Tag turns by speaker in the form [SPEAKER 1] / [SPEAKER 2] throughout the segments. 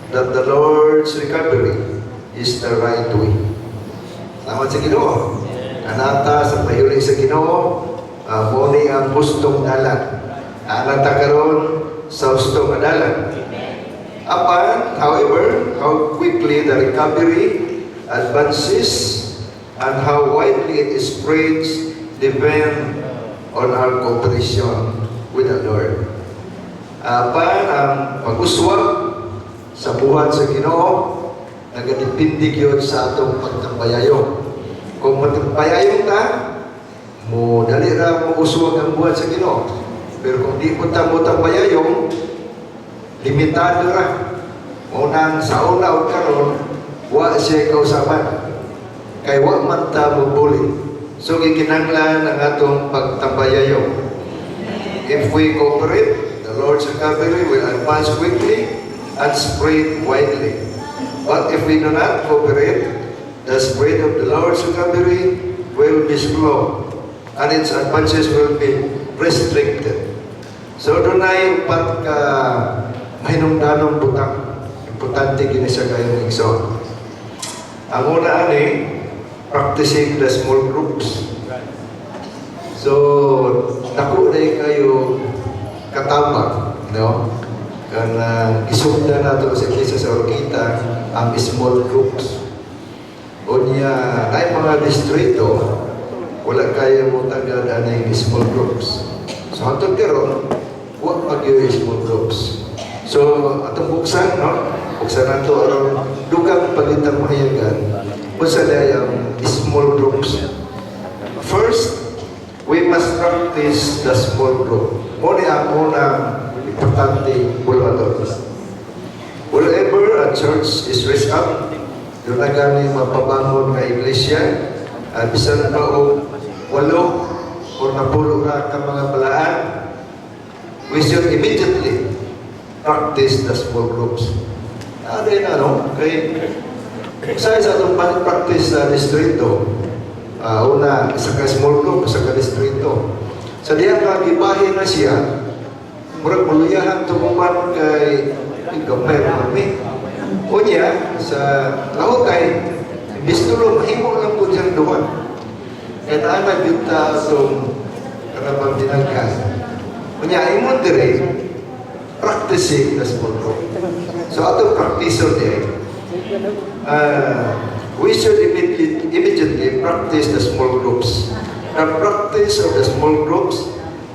[SPEAKER 1] that the Lord's recovery is the right way. Salamat sa Ginoo. Anata sa payuli sa Ginoo, muni ang hustong dalan. Anata karon sa hustong dalan. However, how quickly the recovery advances and how widely it spreads depend on our cooperation with the Lord. Ang pag-uswag sa buhat sa Ginoo nagadepende gyud sa atong pagtambayayong. Kung magtambayayong ta, mo dali ra mo uswag ang buhat sa Ginoo. Pero kung di mo ta mo tambayayong, limitado ra. Unang sa una o karon, wa siya kausaban. Kay wa man ta mubuli. So gikinahanglan ang atong pagtambayayong. If we cooperate, the Lord's recovery will advance quickly and spread widely. But if we do not cooperate, the spread of the Lord's recovery will be slow and its advances will be restricted. So doon ay upat ka mahinungdanong butang. Importante gini sa kayong igsoon. Ang una ani, practicing the small groups. So, naku na kayo katabang, no? Kana isugda nato sa Iglesia sa Orquita ang small groups. O niya, ay mga distrito, wala kaya mo tagad ang small groups. So, hantod karon, wa pag yung small groups. So, atong buksan, no? Buksan nato aron dugang palitang mahayagan. Buksan na yung small groups. First, we must practice the small group. Muna ang unang importante bulwador. Wherever a church is raised up, doon na gani mapabangon nga iglesia, bisan pa o 8 o 10 ka mga balaan, we should immediately practice the small groups. Ano yun, sa itong practice sa distrito, una, isa ka small group, isa ka distrito. Sa diya ka, ibahin na siya, murag muluyahan tumuman kay gamay kami. Unya, sa lahutay, bistulo, mahimo lang po siyang duwan. Kaya naanag yung itong karabang dinagkas. Unya, imon dire, practicing the small group. So, atong practice there, we should immediately practice the small groups. The practice of the small groups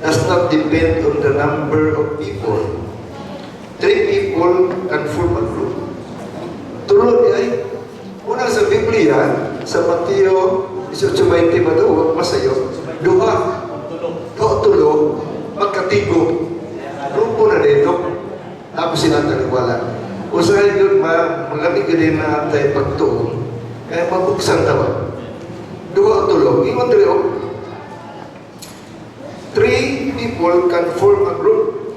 [SPEAKER 1] does not depend on the number of people. 3 people can form a group. Tulad ay, una sa Biblia, sa Mateo 18:20 madaw, masayo, duha, tulo, magkatigo, grupo na dito, tapos silang taliwala. Usahay yun, malamig din na tayo pagtuon, kaya mabuksan tawa. Duha o tulo, ingon tayo, 3 people can form a group,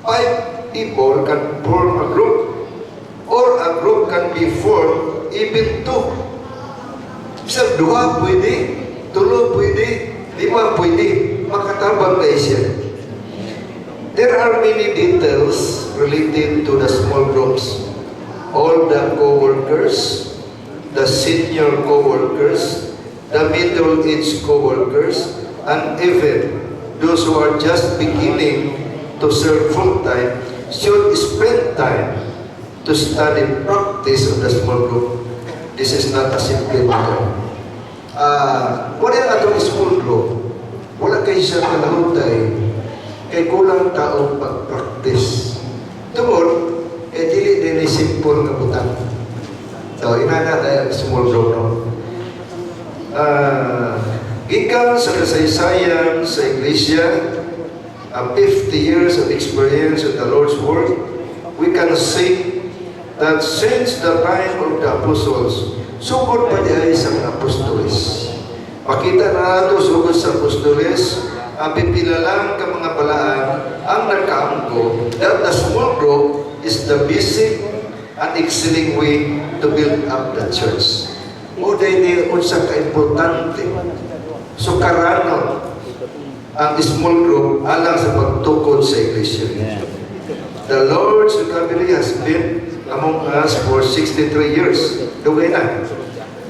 [SPEAKER 1] 5 people can form a group, or a group can be formed even 2. Bisa duha pwede, tulo pwede, 5 pwede, makatabang na siya. There are many details related to the small groups. All the co-workers, the senior co-workers, the middle-aged co-workers, and even those who are just beginning to serve full-time should spend time to study practice of the small group. This is not a simple matter. Wala na itong small group. Wala kayo siya kalahutay. Kay kulang taong pag-practice. Tungod, dili din ay simple nga butang. So, inana tayo small group, no? Gikan sa kasaysayan sa Iglesia, 50 years of experience of the Lord's Word, we can say that since the time of the apostles, sugod pa di ay sa mga apostoles. Pakita na nato sugod sa apostoles, ang pipila lang ka mga balaan ang nagkaamgo that the small group is the basic and excelling way to build up the church. O dahil unsa ka-importante, sukaranon ang small group alang sa pagtukod sa iglesia. The Lord's recovery has been among us for 63 years. Dugay na.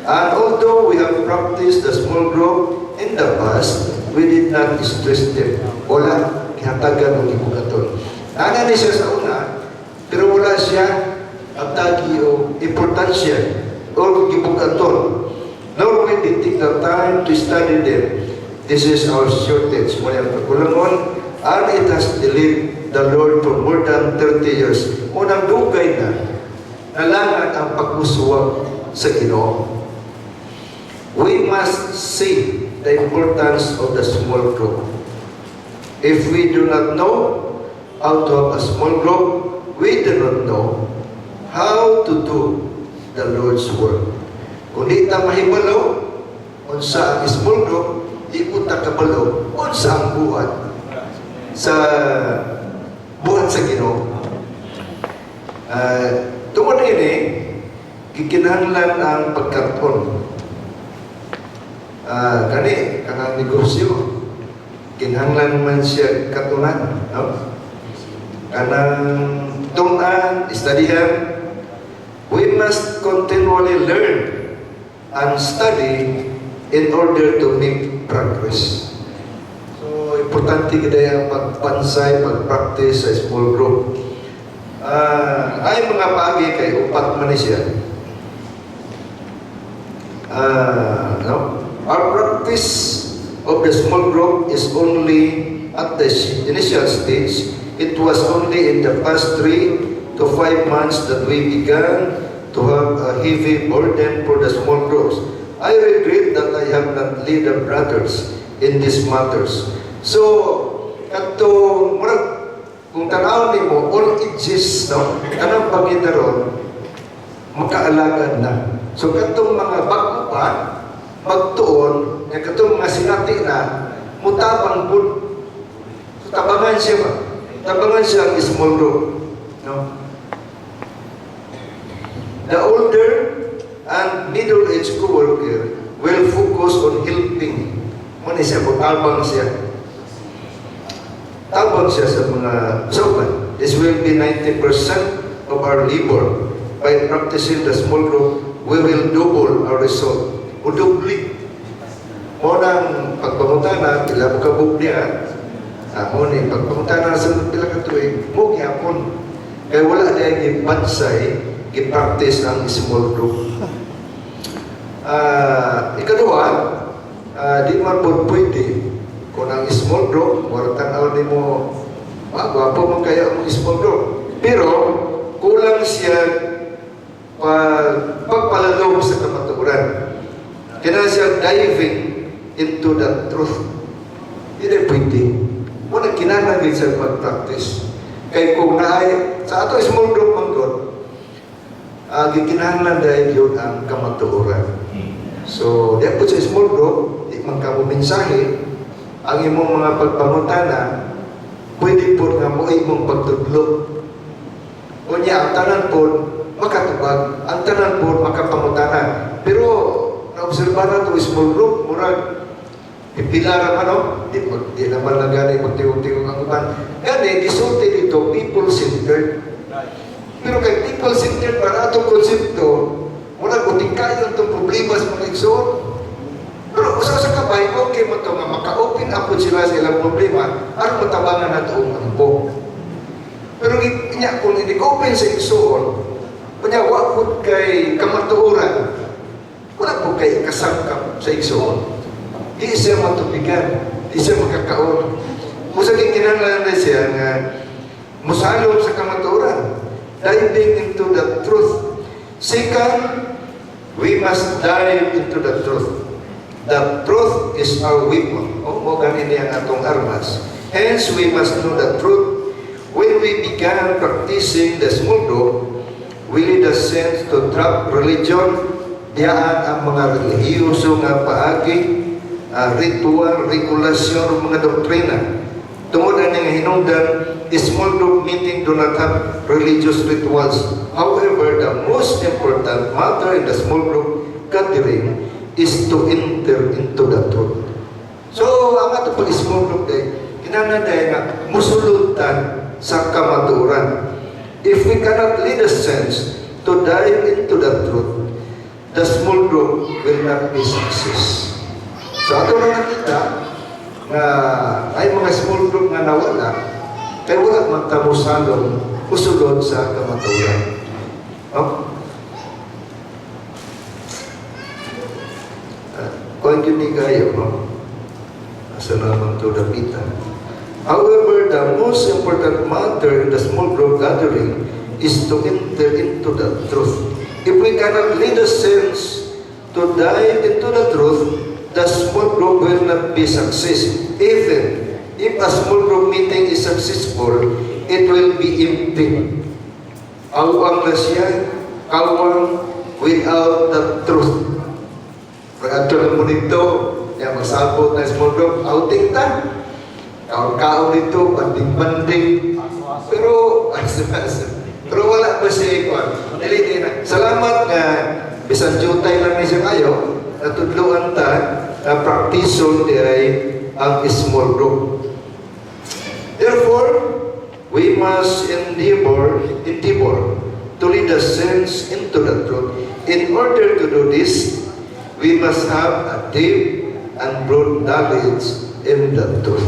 [SPEAKER 1] And although we have practiced the small group in the past, we did not stress them. Wala, kihatagan ng ibugaton. Ana ni siya sa una, pero wala siya atagi o importansya o ibugaton. Nor we did take the time to study them. This is our shortage. Muna pagkulangon, and it has delayed the Lord for more than 30 years. Unang dugay na, nalangan ang pag-uswag sa Ginoo. We must see the importance of the small group. If we do not know how to have a small group, we do not know how to do the Lord's work. Kung di ta mahibalo, unsa ang small group, di po ta kabalo, unsa ang buhat sa Ginoo. Tungod ini, kikinahanglan ang pagkarton. Kani, kanang negosyo, kinahanglan man siya katunan, no? Kanang tunan, studyhan, we must continually learn and study in order to make progress. So, importante kita yung pagpansay, pag-practice sa small group. Ay mga pagi kay upat man siya. No? Our practice of the small group is only at the initial stage. It was only in the past 3 to 5 months that we began to have a heavy burden for the small groups. I regret that I have not led the brothers in these matters. So, katong kung tanaw ni mo, all ages, no? Anong pagkitaron, makaalagad na. So, katong mga bago pa, magtuon, katong mga sinati na, mutabang po. So, tabangan siya ba? Tabangan siya ang small group. No? The older and middle-aged co-worker will focus on helping. Muna siya, tabang siya. Tabang siya sa mga sopan. This will be 90% of our labor. By practicing the small group, we will double our result. O dubli. Munang pagpamutana, pila mo kabog niya. Muna, pagpamutana sa pila katuig, mo gyapon. Kaya wala na yung pansay, i-practice ang small group. Ikadua, di man po pwede kung ang small group, wala tanaw ni mo, gwapo man kaya ang small group. Pero, kulang siya pagpalalong sa kamaturan. Kaya siya diving into the truth. Hindi pwede. Muna kinanagin sa pag-practice. Kaya kung naay, sa ato small group man doon, gikinahanglan dahil yun ang kamatuoran. So, di po sa small group, di man ka mo mensahe, ang imong mga pagpangutana, pwede po nga mo imong pagtudlog. Kunya, ang tanan po, makatubag, ang tanan po, makapangutana. Pero, naobserba na ito, small group, murag, ipilara man, no? Di naman lang gani magtiwag-tiwag ang uban. Gani, gisulti dito, people-centered. Pero kay people-centered, para itong konsepto, muna kuting kayo itong problema sa mga igsoon. Pero usaw sa kabay, okay mo ito nga, maka-open up sila sa ilang problema, ano matabangan na ito ang po. Pero kung hindi open sa igsoon, kanya wakot kay kamatuoran, wala po kay kasangkap sa igsoon. Di siya matubigan, di siya makakaon. Musa kinahanglan na siya nga, musalom sa kamatuoran. Diving into the truth. Second, we must dive into the truth. The truth is our weapon. O ganin niya ang atong armas. Hence, we must know the truth. When we began practicing the small group, we lead a sense to drop religion. Diyaan ang mga relihiyoso nga paagi, ritual, regulasyon, mga doktrina. Tungod ang hinungdan, small group meeting do not have religious rituals. However, the most important matter in the small group gathering is to enter into the truth. So, ang ato pag small group day, kinahanglan nga musulutan sa kamaturan. If we cannot lead the saints to dive into the truth, the small group will not be success. So ato na nakita na ay mga small group nga nawala, kaya wala man tamusalong usulod sa kamaturan. Oh? Kung yun kayo, no? Asa naman to dapitan. However, the most important matter in the small group gathering is to enter into the truth. If we cannot lead the saints to dive into the truth, the small group will not be successful. Even if a small group meeting is successful, it will be empty. Awang na siya, kawang without the truth. Pag-atulad mo nito, magsabot na small group, outing ta. Kaon dito, banding-banding. Pero wala pa siya ikon. Salamat nga, bisan jutay lang niya kayo, natudluan ta, na praktison diray ang small group. Therefore, we must endeavor to lead the saints into the truth. In order to do this, we must have a deep and broad knowledge in the truth.